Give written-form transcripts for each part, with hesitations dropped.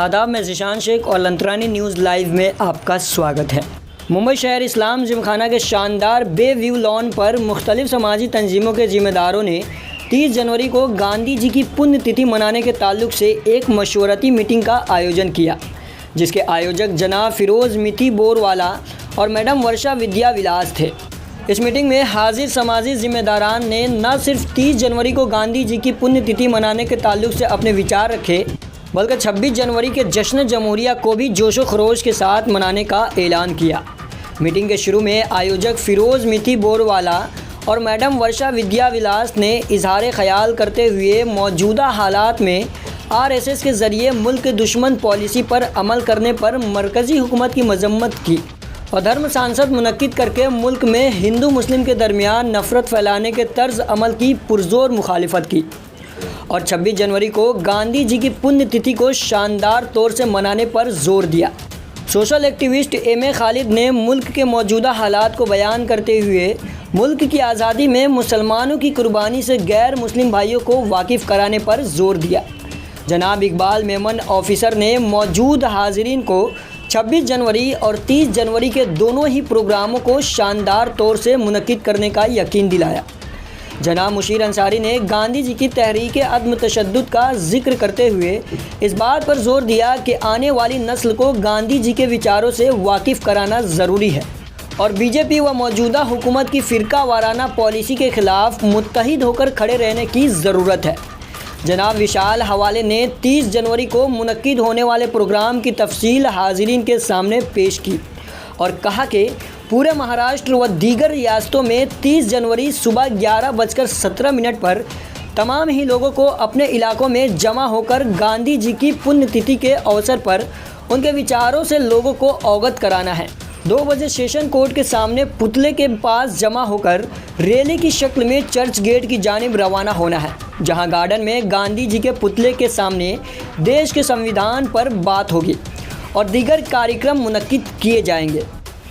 आदाब, मैं ज़ीशान शेख और लंथरानी न्यूज़ लाइव में आपका स्वागत है। मुंबई शहर इस्लाम जिमखाना के शानदार बे व्यू लॉन पर मुख्तलिफ समाजी तंजीमों के ज़िम्मेदारों ने 30 जनवरी को गांधी जी की पुण्यतिथि मनाने के ताल्लुक़ से एक मशवरती मीटिंग का आयोजन किया, जिसके आयोजक जनाब फ़िरोज़ मिथी बोरवाला और मैडम वर्षा विद्या विलास थे। इस मीटिंग में हाजिर समाजी ज़िम्मेदारान ने न सिर्फ 30 जनवरी को गांधी जी की पुण्यतिथि मनाने के ताल्लुक़ से अपने विचार रखे, बल्कि 26 जनवरी के जश्न जमहूरिया को भी जोशो खरोश के साथ मनाने का ऐलान किया। मीटिंग के शुरू में आयोजक फ़िरोज़ मिथी बोरवाला और मैडम वर्षा विद्या विलास ने इजहार ख़याल करते हुए मौजूदा हालात में आरएसएस के ज़रिए मुल्क दुश्मन पॉलिसी पर अमल करने पर मरकज़ी हुकूमत की मजम्मत की और धर्म सांसद मुनक्किद करके मुल्क में हिंदू मुस्लिम के दरमियान नफ़रत फैलाने के तर्ज अमल की पुरजोर मुखालिफत की और 26 जनवरी को गांधी जी की पुण्यतिथि को शानदार तौर से मनाने पर जोर दिया। Social activist MA. खालिद ने मुल्क के मौजूदा हालात को बयान करते हुए मुल्क की आज़ादी में मुसलमानों की कुर्बानी से गैर मुस्लिम भाइयों को वाकिफ़ कराने पर जोर दिया। जनाब इकबाल मेमन ऑफिसर ने मौजूद हाज़रीन को 26 जनवरी और 30 जनवरी के दोनों ही प्रोग्रामों को शानदार तौर से मुनक्किद करने का यकीन दिलाया। जनाब मुशीर अंसारी ने गांधी जी की तहरीक अदम तशद्दुद का जिक्र करते हुए इस बात पर जोर दिया कि आने वाली नस्ल को गांधी जी के विचारों से वाकिफ़ कराना ज़रूरी है और बीजेपी व मौजूदा हुकूमत की फ़िरका वाराना पॉलिसी के ख़िलाफ़ मुत्तहिद होकर खड़े रहने की ज़रूरत है। जनाब विशाल हवाले ने 30 जनवरी को मुनक्किद होने वाले प्रोग्राम की तफसील हाज़रीन के सामने पेश की और कहा कि पूरे महाराष्ट्र व दीगर रियासतों में 30 जनवरी सुबह 11:17 पर तमाम ही लोगों को अपने इलाकों में जमा होकर गांधी जी की पुण्यतिथि के अवसर पर उनके विचारों से लोगों को अवगत कराना है। 2 बजे सेशन कोर्ट के सामने पुतले के पास जमा होकर रैली की शक्ल में चर्च गेट की जानिब रवाना होना है, जहां गार्डन में गांधी जी के पुतले के सामने देश के संविधान पर बात होगी और दीगर कार्यक्रम मुनक्किद किए जाएंगे।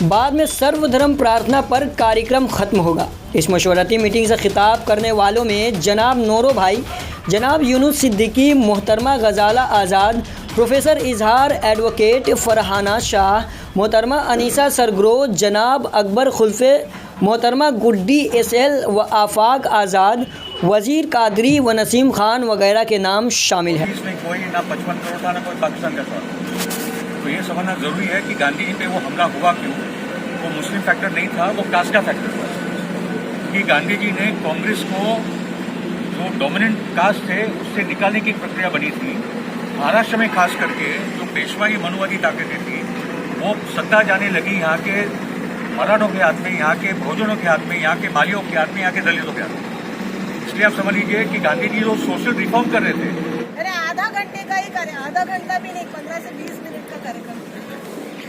बाद में सर्वधर्म प्रार्थना पर कार्यक्रम ख़त्म होगा। इस मशवरती मीटिंग से खिताब करने वालों में जनाब नूरो भाई, जनाब यूनुस सिद्दीकी, मोहतरमा गज़ाला आज़ाद, प्रोफेसर इजहार एडवोकेट फ़रहाना शाह, मोहतरमा अनीसा सरगरो, जनाब अकबर खुल्फ़े, मोहतरमा गुड्डी एसएल व आफाक आज़ाद, वज़ीर कादरी व नसीम खान वगैरह के नाम शामिल हैं। इसमें कोई ना 55 करोड़ था ना कोई पाकिस्तान का था। तो ये समझना ज़रूरी है कि गांधी जी पे वो हमला हुआ क्यों। वो मुस्लिम फैक्टर नहीं था, वो कास्ट का फैक्टर था कि गांधी जी ने कांग्रेस को जो डोमिनेंट कास्ट थे उससे निकालने की प्रक्रिया बनी थी। महाराष्ट्र में खास करके जो पेशवाई मनुवादी ताकतें थी वो सत्ता जाने लगी यहाँ के मराठों के हाथ में, यहाँ के बहुजनों के हाथ में, यहाँ के मालियों के हाथ में, यहाँ के दलितों के हाथ में। इसलिए आप समझ लीजिए कि गांधी जी जो सोशल रिफॉर्म कर रहे थे, अरे आधा घंटे का ही करें, आधा घंटा भी नहीं, 15 से 20 मिनट का कार्यक्रम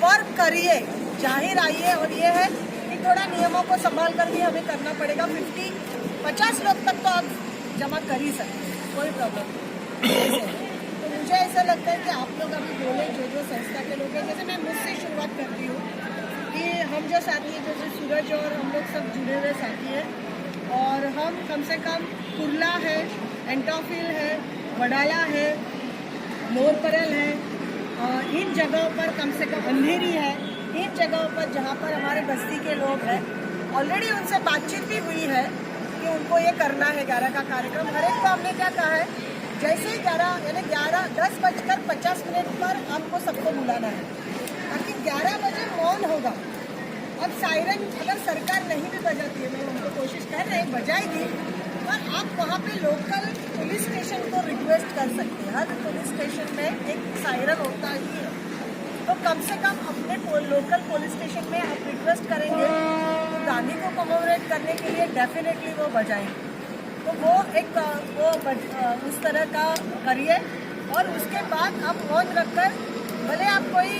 और करिए, जाहिर आइए। और ये है कि थोड़ा नियमों को संभाल कर भी हमें करना पड़ेगा। 50 लोग तक तो आप जमा कर ही सकते, कोई प्रॉब्लम नहीं। तो मुझे ऐसा लगता है कि आप लोग अभी बोले जो संस्था के लोग हैं, जैसे मैं मुझसे शुरुआत करती हूँ कि हम जो साथी हैं, जैसे सूरज और हम लोग सब जुड़े हुए साथी हैं और हम कम से कम कुर्ला है, एंटोफिल है, वडाला है, लोरपरल है, इन जगहों पर कम से कम अंधेरी है, इन जगहों पर जहाँ पर हमारे बस्ती के लोग हैं, ऑलरेडी उनसे बातचीत भी हुई है कि उनको ये करना है 11 का कार्यक्रम। हर एक को हमने क्या कहा है, जैसे ही 10:50 पर आपको सबको बुलाना है, ताकि 11 बजे मौन होगा। अब सायरन अगर सरकार नहीं भी बजाती है, मैं उनको कोशिश कर रहे हैं बजाएगी, पर आप वहाँ पे लोकल पुलिस स्टेशन को रिक्वेस्ट कर सकते हैं। हर पुलिस स्टेशन में एक सायरन होता ही है, तो कम से कम अपने लोकल पुलिस स्टेशन में आप रिक्वेस्ट करेंगे तो गांधी को कमेमोरेट करने के लिए डेफिनेटली वो बजाएंगे। तो वो एक उस तरह का करिए और उसके बाद आप मौन रखकर, भले आप कोई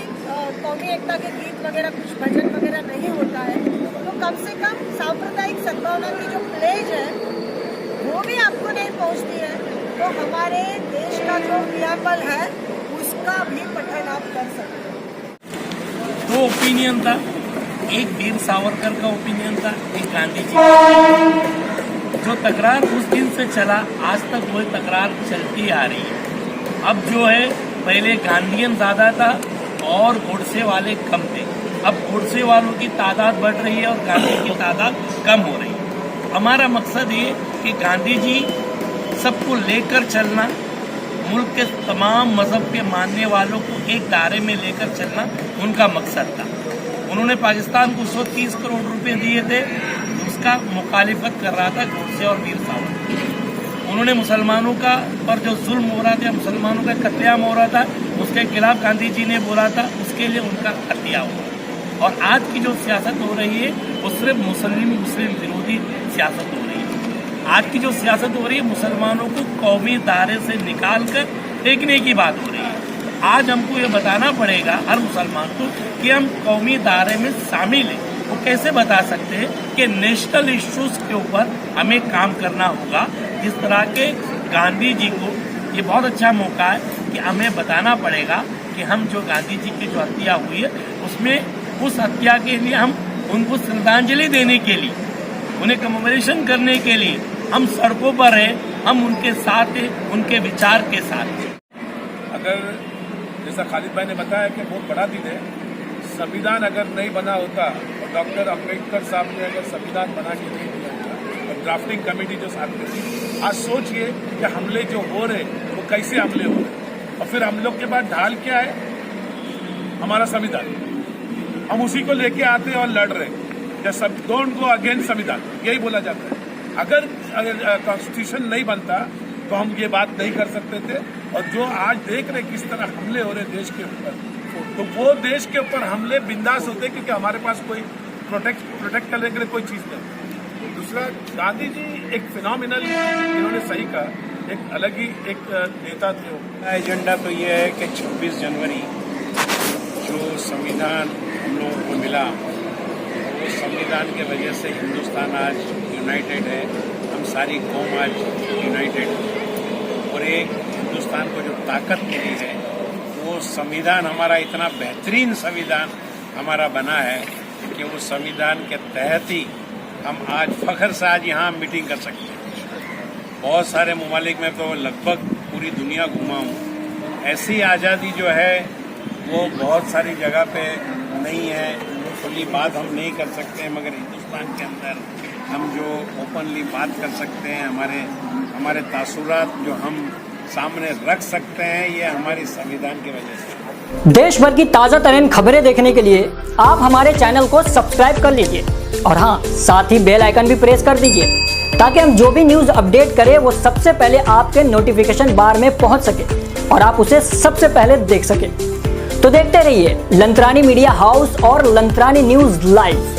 कौमी एकता के गीत वगैरह, कुछ भजन वगैरह नहीं होता है, तो कम से कम सांप्रदायिक सद्भावना की जो प्लेज है वो भी आपको नहीं पहुंचती है, तो हमारे देश का जो क्रियापल है उसका भी पठन आप कर सकते हैं। दो ओपिनियन था, एक वीर सावरकर का ओपिनियन था, एक गांधी जी का। जो तकरार उस दिन से चला आज तक वही तकरार चलती आ रही है। अब जो है पहले गांधीयन ज़्यादा था और गोडसे वाले कम थे। अब गोडसे वालों की तादाद बढ़ रही है और गांधी की तादाद कम हो रही है। हमारा मकसद ये कि गांधी जी सबको लेकर चलना, मुल्क के तमाम मज़हब के मानने वालों को एक दायरे में लेकर चलना उनका मकसद था। उन्होंने पाकिस्तान को 130 करोड़ रुपए दिए थे, उसका मुखालिफत कर रहा था गोडसे और वीर सावरकर। उन्होंने मुसलमानों का पर जो जुल्म हो रहा था, मुसलमानों का कत्लेआम हो रहा था, उसके खिलाफ गांधी जी ने बोला था, उसके लिए उनका हत्या हुआ। और आज की जो सियासत हो रही है वो सिर्फ मुस्लिम विरोधी सियासत हो रही है। आज की जो सियासत हो रही है मुसलमानों को कौमी दायरे से निकाल कर फेंकने की बात हो रही है। आज हमको ये बताना पड़ेगा हर मुसलमान को कि हम कौमी दायरे में शामिल हैं। वो कैसे बता सकते हैं कि नेशनल इश्यूज के ऊपर हमें काम करना होगा। जिस तरह के गांधी जी को ये बहुत अच्छा मौका है कि हमें बताना पड़ेगा कि हम जो गांधी जी की जो हत्या हुई है उसमें उस हत्या के लिए हम उनको श्रद्धांजलि देने के लिए, उन्हें कमेमोरेशन करने के लिए हम सड़कों पर हैं, हम उनके साथ हैं, उनके विचार के साथ हैं। अगर जैसा खालिद भाई ने बताया कि बहुत बड़ा दिन है, संविधान अगर नहीं बना होता और डॉक्टर अम्बेडकर साहब ने अगर संविधान बना के नहीं दिया होता और ड्राफ्टिंग कमेटी जो साथ में थी, आज सोचिए कि हमले जो हो रहे वो कैसे हमले हो रहे और फिर हम लोग के पास ढाल क्या है, हमारा संविधान। हम उसी को लेके आते हैं और लड़ रहे हैं। सब डोंट गो अगेंस्ट संविधान, यही बोला जाता है। अगर कॉन्स्टिट्यूशन नहीं बनता तो हम ये बात नहीं कर सकते थे। और जो आज देख रहे किस तरह हमले हो रहे देश के ऊपर, तो वो देश के ऊपर हमले बिंदास होते क्योंकि हमारे पास कोई प्रोटेक्ट करने के लिए कोई चीज नहीं। दूसरा, गांधी जी एक फिनोमिनल, इन्होंने सही कहा, एक अलग ही एक नेता थे। एजेंडा तो ये है कि 26 जनवरी जो संविधान हम लोगों को मिला, वो संविधान के वजह से हिंदुस्तान आज यूनाइटेड है। हम सारी कौम आज यूनाइटेड है और एक हिंदुस्तान को जो ताकत मिली है वो संविधान, हमारा इतना बेहतरीन संविधान हमारा बना है कि वो संविधान के तहत ही हम आज फख्र से आज यहाँ मीटिंग कर सकते हैं। बहुत सारे ममालिक में तो लगभग पूरी दुनिया घूमा हूँ। ऐसी आज़ादी जो है वो बहुत सारी जगह पे नहीं है, खुली बात हम नहीं कर सकते हैं, मगर हिंदुस्तान के अंदर हम जो ओपनली बात कर सकते हैं, हमारे तासुरात जो हम सामने रख सकते हैं, ये हमारी संविधान की वजह से। देश भर की ताज़ा तरीन खबरें देखने के लिए आप हमारे चैनल को सब्सक्राइब कर लीजिए और हाँ, साथ ही बेल आइकन भी प्रेस कर दीजिए ताकि हम जो भी न्यूज़ अपडेट करें वो सबसे पहले आपके नोटिफिकेशन बार में पहुंच सके और आप उसे सबसे पहले देख सकें। तो देखते रहिए लंत्रानी मीडिया हाउस और लंत्रानी न्यूज़ लाइव।